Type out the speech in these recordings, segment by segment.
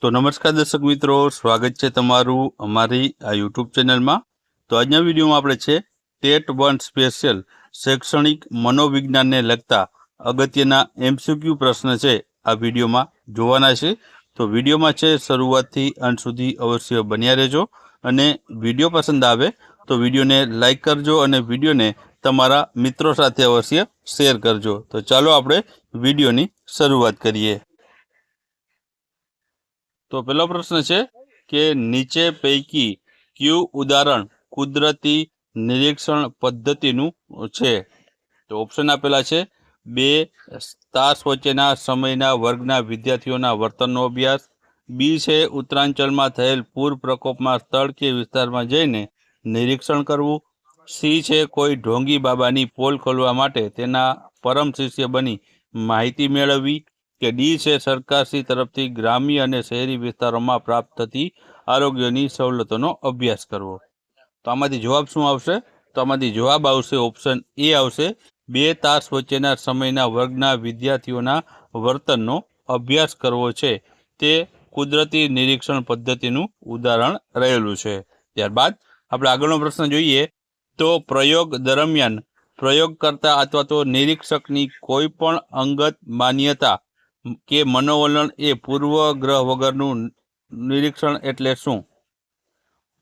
तो नमस्कार दर्शक मित्रों, स्वागत है तमारू अमारी आ यूट्यूब चेनल में। तो आज विडियो में आपणे छे टेट 1 स्पेशियल शैक्षणिक मनोविज्ञान ने लगता अगत्यना एमसीक्यू प्रश्न है आ विडियो में जोवाना छे। तो विडियो में छे शुरुआत थी अंत सुधी अवश्य बन्या रहेजो अने विडियो पसंद आवे तो विडियो ने लाइक करजो अने विडियो ने तमारा मित्रों साथे अवश्य शेर करजो। तो चलो आपणे विडियो नी शुरुआत करिए। तो पहला प्रश्न है कि नीचे पैकी क्यू उदाहरण कुदरती निरीक्षण पद्धतिनु छे। तो ऑप्शन आपेला छे 2 तास वच्चेना समयना वर्गना विद्यार्थीओना वर्तननो अभ्यास, बी छे उत्तरांचल में थयेल पूर प्रकोप में स्थल के विस्तार में जईने निरीक्षण करवू, सी छे कोई ढोंगी बाबानी पोल खोलवा माटे तेना परम शिष्य बनी माहिती मेळववी, के डी छे सरकारश्री तरफथी ग्राम्य अने शहरी विस्तारों में प्राप्त थती आरोग्यनी सवलतोनो अभ्यास करवो। तो आमांथी जवाब शुं आवशे? तो आमांथी जवाब आवशे ऑप्शन ए आवशे 2 तास वच्चेना समयना वर्गना विद्यार्थीओना वर्तननो अभ्यास करवो छे ते कुदरती निरीक्षण पद्धतिनुं उदाहरण रहेलुं छे। त्यारबाद आपणे आगळनो प्रश्न जोईए। तो प्रयोग दरमियान प्रयोगकर्ता अथवा तो निरीक्षकनी कोईपण अंगत मान्यता के मनोवलन ए पूर्वग्रह वगरनु निरीक्षण एटले शुं?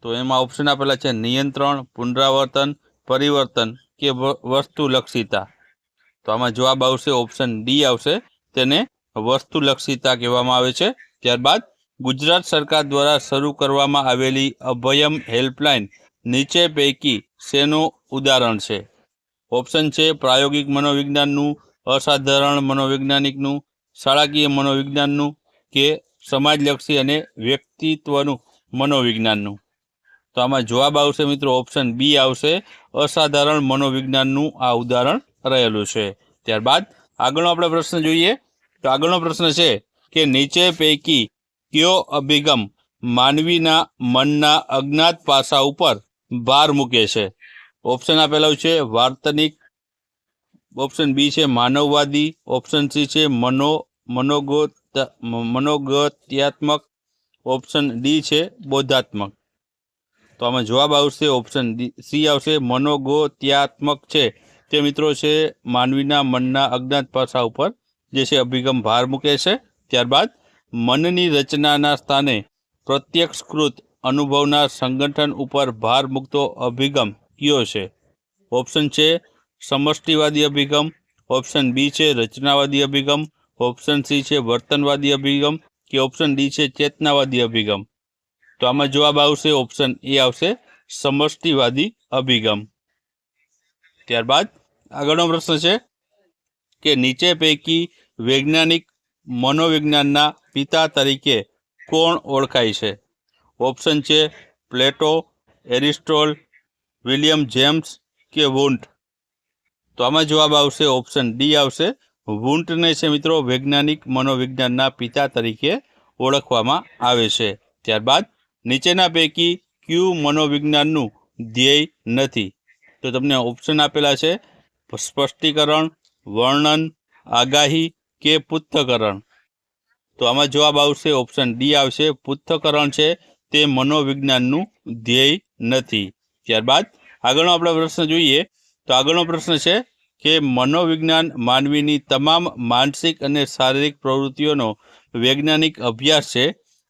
तो एमां ऑप्शन आपेला छे नियंत्रण, पुनरावर्तन, परिवर्तन के वस्तुलक्षिता। तो आमां जवाब आवशे ऑप्शन डी आवशे, तेने वस्तुलक्षिता कहेवामां आवे छे। त्यारबाद गुजरात सरकार द्वारा शरू करवामां आवेली अभयम हेल्पलाइन नीचे पैकी शेनुं उदाहरण छे? ऑप्शन छे प्रायोगिक मनोविज्ञाननुं, असाधारण मनोवैज्ञानिकनुं, शाळाकीय मनोविज्ञाननुं के समाजलक्षी अने व्यक्तित्वनुं मनोविज्ञाननुं। तो आमां जवाब आवशे मित्रों ऑप्शन बी आवशे, असाधारण मनोविज्ञाननुं आ उदाहरण रहेलुं छे। त्यारबाद आगळनो आपणे प्रश्न जोईए। तो आगळनो प्रश्न छे के नीचे पैकी कयो अभिगम मानवीना मनना अज्ञात पासा उपर भार मूके छे? ऑप्शन आपेलो छे वार्तनिक, ऑप्शन बी छे मानववादी, ऑप्शन सी छे मनोगत्यात्मक, ऑप्शन डी छे बोधात्मक। तो आमां जवाब आवशे ऑप्शन सी आवशे, मनोगत्यात्मक छे ते मित्रों छे मानवीना मनना अज्ञात पासा उपर जे छे अभिगम भार मूके छे। त्यारबाद मननी रचनाना स्थाने प्रत्यक्षकृत अनुभवना संगठन उपर भार मूकतो अभिगम कयो छे? ऑप्शन छे समष्टिवादी अभिगम, ऑप्शन बी छे रचनावादी अभिगम, ऑप्शन सी छे वर्तनवादी अभिगम के ऑप्शन डी छे चेतनावादी अभिगम। तो आमां जवाब आवशे ऑप्शन ए आवशे, समष्टिवादी अभिगम। त्यारबाद आगळनो प्रश्न छे के नीचे पैकी वैज्ञानिक मनोविज्ञानना पिता तरीके कोण ओळखाय छे? ऑप्शन छे प्लेटो, एरिस्टोटल, विलियम जेम्स के वुंट। तो आमां जवाब आवशे ऑप्शन डी आवशे, वुंट ने छे मित्रों वैज्ञानिक मनोविज्ञानना पिता तरीके ओळखवामां आवे छे। त्यारबाद नीचेना पैकी क्यू मनोविज्ञाननुं ध्येय नथी? तो तमने ऑप्शन आपेला छे स्पष्टीकरण, वर्णन, आगाही के पृथक्करण। तो आमां जवाब आवशे ऑप्शन डी आवशे, पृथक्करण छे ते मनोविज्ञाननुं ध्येय नथी। त्यारबाद आगळनो आपणे प्रश्न जोईए। तो आगळनो प्रश्न छे के मनोविज्ञान मानवीनी तमाम मानसिक अने शारीरिक प्रवृत्तिओनो वैज्ञानिक अभ्यास छे।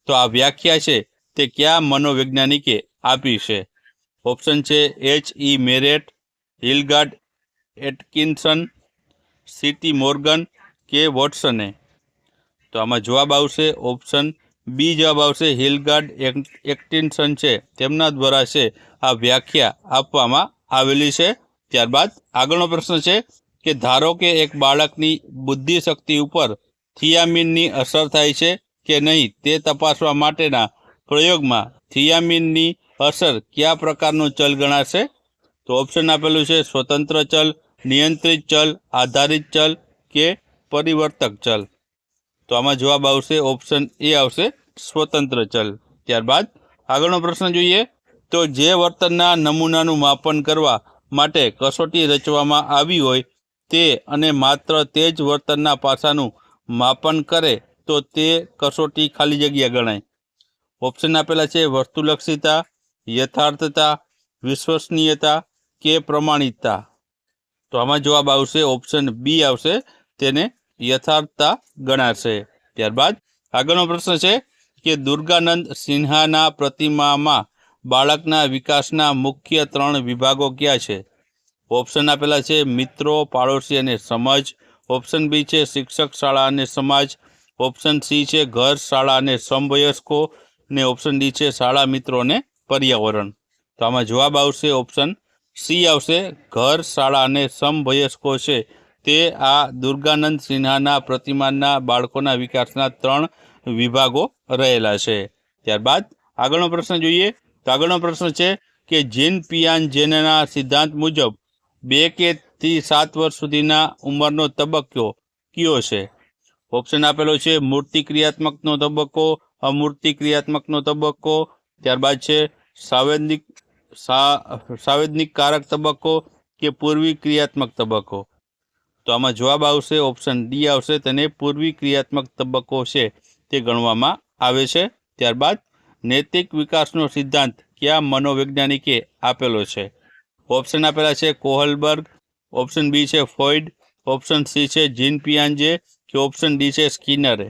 तो आ व्याख्या छे ते क्या मनोवैज्ञानिके आपी छे? ऑप्शन छे H.E. मेरेट, हिलगार्ड Atkinson, C.T. मॉर्गन के वॉटसने। तो आमां जवाब आवशे ऑप्शन बी जवाब आवशे, हिलगार्ड एटकिंसन छे तेमना द्वारा छे आ व्याख्या आपवामां आवेली छे। त्यारबाद आगळनो प्रश्न छे के धारो के एक बाळकनी बुद्धिशक्ति उपर थियामीननी असर थाय छे के नहीं ते तपासवा माटेना प्रयोगमां थियामीननी असर क्या प्रकारनो चल गणाशे? तो ऑप्शन आपेलुं छे स्वतंत्र चल, नियंत्रित चल, आधारित चल के परिवर्तक चल। तो आमां जवाब आवशे ऑप्शन ए आवशे, स्वतंत्र चल। त्यारबाद आगळनो प्रश्न जोईए। तो जे वर्तनना नमूनानुं मापन करवा माटे कसोटी रचवामां आवी होय ते अने मात्र ते ज वर्तनना पासानुं मापन करे તો તે કસોટી ખાલી જગ્યા ગણાય. ઓપ્શન આપેલા છે વસ્તુલક્ષીતા, યથાર્થતા, વિશ્વસનીયતા કે પ્રમાણિકતા. તો આમાં જવાબ આવશે ઓપ્શન બી આવશે, તેને યથાર્થતા ગણાશે. ત્યારબાદ આગળનો પ્રશ્ન છે કે દુર્ગાનંદ સિન્હાના પ્રતિમામાં બાળકના વિકાસના મુખ્ય 3 વિભાગો કયા છે? ઓપ્શન આપેલા છે મિત્રો, પાડોશી અને સમજ. ઓપ્શન બી છે શિક્ષક, શાળા અને સમાજ. ઓપ્શન સી છે ઘર, શાળા અને સમવયસ્કો. ને ઓપ્શન ડી છે શાળા, મિત્રો અને પર્યાવરણ. તો આમાં જવાબ આવશે ઓપ્શન સી આવશે, ઘર, શાળા અને સમવયસ્કો છે તે આ દુર્ગાનંદ સિન્હાના પ્રતિમાના બાળકોના વિકાસના 3 વિભાગો રહેલા છે. ત્યારબાદ આગળનો પ્રશ્ન જોઈએ. તો આગળનો પ્રશ્ન છે કે જીન પિયાજેના સિદ્ધાંત મુજબ 2 થી 7 વર્ષ સુધીના ઉંમરનો તબક્કો કયો છે? ઓપ્શન આપેલો છે મૂર્તિ ક્રિયાત્મકનો તબક્કો, અમૂર્તિ ક્રિયાત્મકનો તબક્કો, ત્યારબાદ છે સાવેદનિક કારક તબક્કો કે પૂર્વી ક્રિયાત્મક તબક્કો. તો આમાં જવાબ આવશે ઓપ્શન ડી આવશે, તેને પૂર્વી ક્રિયાત્મક તબક્કો છે તે ગણવામાં આવે છે. ત્યારબાદ નૈતિક વિકાસનો સિદ્ધાંત કયા મનોવૈજ્ઞાનિકે આપેલો છે? ઓપ્શન આપેલા છે કોહલબર્ગ, ઓપ્શન બી છે ફ્રોઈડ, ઓપ્શન સી છે જીન પિયાજે કે ઓપ્શન ડી છે સ્કિનરે.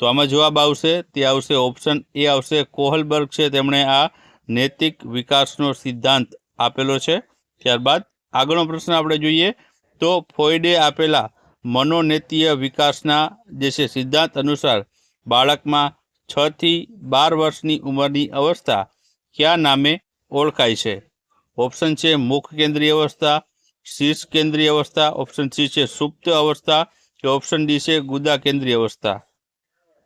તો આમાં જવાબ આવશે તે આવશે ઓપ્શન એ આવશે, કોહલબર્ગ છે તેમણે આ નૈતિક વિકાસનો સિદ્ધાંત આપેલો છે. ત્યારબાદ આગળનો પ્રશ્ન આપણે જોઈએ. તો ફ્રોઈડે આપેલા મનોનૈતિક વિકાસના જે છે સિદ્ધાંત અનુસાર બાળકમાં 6 થી 12 વર્ષની ઉંમરની અવસ્થા કયા નામે ઓળખાય છે? ઓપ્શન છે મુખ કેન્દ્રીય અવસ્થા, શીર્ષ કેન્દ્રીય અવસ્થા, ઓપ્શન સી છે સુપ્ત અવસ્થા કે ઓપ્શન ડી છે ગુદા કેન્દ્રીય અવસ્થા.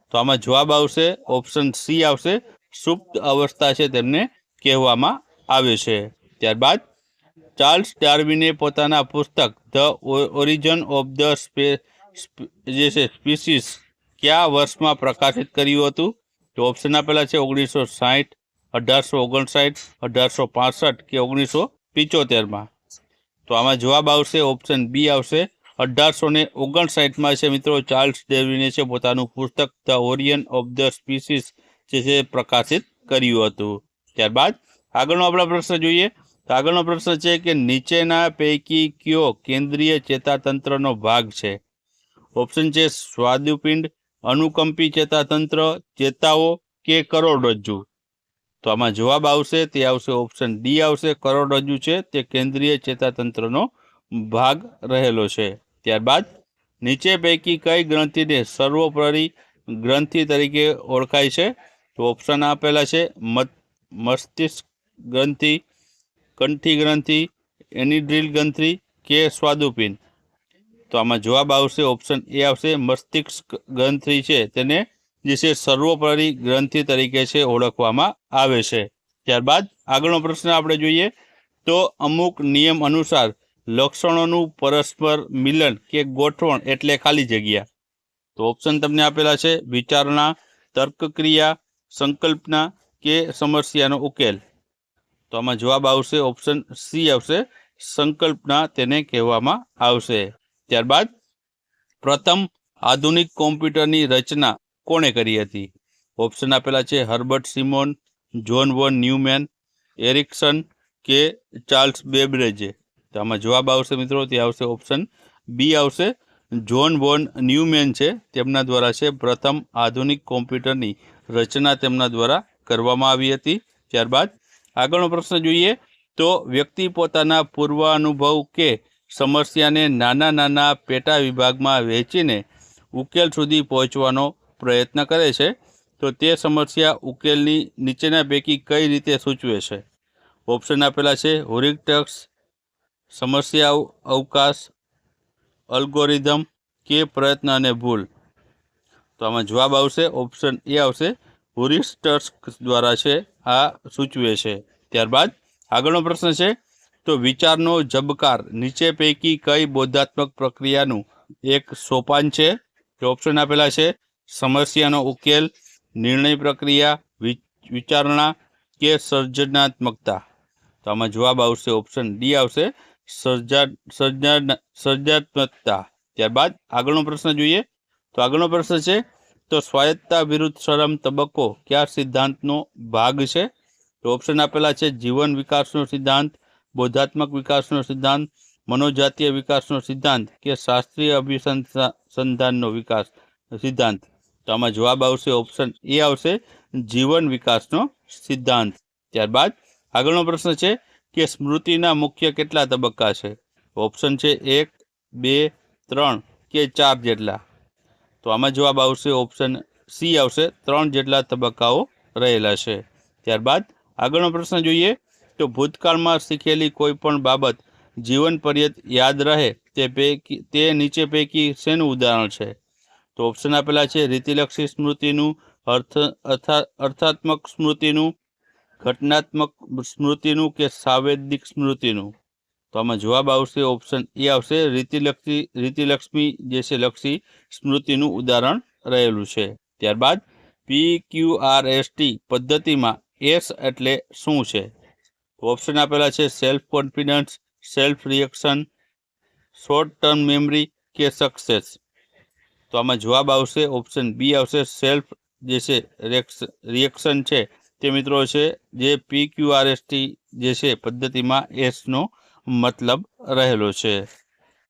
તો આમાં જવાબ આવશે ઓપ્શન સી આવશે, સુપ્ત અવસ્થા છે તેમને કહેવામાં આવે છે. ત્યારબાદ ચાર્લ્સ ડાર્વિને પોતાના પુસ્તક ધ ઓરિજિન ઓફ ધ જે છે સ્પીસીસ કયા વર્ષમાં પ્રકાશિત કર્યું હતું? તો ઓપ્શન આપેલા છે 1960, 1859, 1865 કે 1975. તો આમાં જવાબ આવશે ઓપ્શન બી આવશે, 1859માં છે મિત્રો ચાર્લ્સ ડાર્વિને છે પોતાનું પુસ્તક the origin of the species જે છે પ્રકાશિત કર્યું હતું. ત્યારબાદ આગળનો આપણા પ્રશ્ન જોઈએ. તો આગળનો પ્રશ્ન છે કે નીચેના પૈકી કયો કેન્દ્રીય ચેતાતંત્રનો ભાગ છે? ઓપ્શન છે સ્વાદુપિંડ, અનુકંપી ચેતાતંત્ર, ચેતાઓ કે કરોડરજ્જુ. તો આમાં જવાબ આવશે તે આવશે ઓપ્શન ડી આવશે, કરોડરજ્જુ છે તે કેન્દ્રીય ચેતાતંત્રનો ભાગ રહેલો છે. ત્યારબાદ નીચે પૈકી કઈ ગ્રંથિને સર્વોપરી ગ્રંથિ તરીકે ઓળખાય છે? તો ઓપ્શન આપેલા છે મસ્તિષ્ક ગ્રંથિ, કંઠી ગ્રંથિ, એનિડ્રીલ ગ્રંથિ કે સ્વાદુપિંડ. તો આમાં જવાબ આવશે ઓપ્શન એ આવશે, મસ્તિષ્ક ગ્રંથિ છે તેને જે છે સર્વોપરી ગ્રંથિ તરીકે છે ઓળખવામાં આવે છે. ત્યારબાદ આગળનો પ્રશ્ન આપણે જોઈએ. તો અમુક નિયમ અનુસાર લક્ષણોનું પરસ્પર મિલન કે ગોઠવણ એટલે ખાલી જગ્યા. તો ઓપ્શન તમને આપેલા છે વિચારણા, તર્કક્રિયા, સંકલ્પના કે સમસ્યાનો ઉકેલ. તો આમાં જવાબ આવશે ઓપ્શન સી આવશે, સંકલ્પના તેને કહેવામાં આવશે. ત્યારબાદ પ્રથમ આધુનિક કોમ્પ્યુટરની રચના કોણે કરી હતી? ઓપ્શન આપેલા છે Herbert Simon, John von Neumann, Erikson કે ચાર્લ્સ બેબરેજે. તો આમાં જવાબ આવશે મિત્રો તે આવશે ઓપ્શન બી આવશે, જ્હોન વોન ન્યુમેન છે તેમના દ્વારા છે પ્રથમ આધુનિક કોમ્પ્યુટરની રચના તેમના દ્વારા કરવામાં આવી હતી. ત્યારબાદ આગળનો પ્રશ્ન જોઈએ. તો વ્યક્તિ પોતાના પૂર્વાનુભવ કે સમસ્યાને નાના નાના પેટા વિભાગમાં વહેંચીને ઉકેલ સુધી પહોંચવાનો પ્રયત્ન કરે છે. તો તે સમસ્યા ઉકેલની નીચેના પૈકી કઈ રીતે સૂચવે છે? ઓપ્શન આપેલા છે હ્યુરિસ્ટિક્સ, સમસ્યા અવકાશ, અલ્ગોરિધમ કે પ્રયત્ન અને ભૂલ. તો આમાં જવાબ આવશે ઓપ્શન એ આવશે, હ્યુરિસ્ટિક્સ દ્વારા છે આ સૂચવે છે. ત્યારબાદ આગળનો પ્રશ્ન છે. તો વિચારનો ઝબકાર નીચે પૈકી કઈ બોધાત્મક પ્રક્રિયાનું એક સોપાન છે? તો ઓપ્શન આપેલા છે સમસ્યાનો ઉકેલ, નિર્ણય પ્રક્રિયા, વિચારણા કે સર્જનાત્મકતા. તો આમાં જવાબ આવશે ઓપ્શન ડી આવશે, સર્જનાત્મકતા. ત્યારબાદ આગળનો પ્રશ્ન જોઈએ. તો આગળનો પ્રશ્ન છે તો સ્વાયત્તતા વિરુદ્ધ શ્રમ તબક્કો કયા સિદ્ધાંતનો ભાગ છે? તો ઓપ્શન આપેલા છે જીવન વિકાસનો સિદ્ધાંત, બોધાત્મક વિકાસનો સિદ્ધાંત, મનોજાતીય વિકાસનો સિદ્ધાંત કે શાસ્ત્રીય અભિસંધાનનો વિકાસ સિદ્ધાંત. તો આમાં જવાબ આવશે ઓપ્શન એ આવશે જીવન વિકાસનો સિદ્ધાંત. ત્યારબાદ આગળનો પ્રશ્ન છે કે સ્મૃતિના મુખ્ય કેટલા તબક્કા છે? ઓપ્શન છે 1, 2, 3 કે 4 જેટલા. તો આમાં જવાબ આવશે ઓપ્શન સી આવશે 3 જેટલા તબક્કાઓ રહેલા છે. ત્યારબાદ આગળનો પ્રશ્ન જોઈએ તો ભૂતકાળમાં શીખેલી કોઈ પણ બાબત જીવન પર્યંત યાદ રહે તે નીચે પૈકી શેનું ઉદાહરણ છે? તો ઓપ્શન આપેલા છે રીતિલક્ષી સ્મૃતિનું, અર્થાત્મક સ્મૃતિનું, ઘટનાત્મક સ્મૃતિનું કે સાવેદિક સ્મૃતિનું. તો આમાં જવાબ આવશે ઓપ્શન એ આવશે રીતિલક્ષ્મી જે છે લક્ષી સ્મૃતિનું ઉદાહરણ રહેલું છે. ત્યારબાદ PQRST પદ્ધતિમાં એસ એટલે શું છે? ઓપ્શન આપેલા છે self confidence, self reaction, short term memory કે સક્સેસ. તો આમાં જવાબ આવશે ઓપ્શન બી આવશે સેલ્ફ જે છે રિએક્શન છે તે મિત્રો છે જે PQRST જે છે પદ્ધતિમાં એસનો મતલબ રહેલો છે.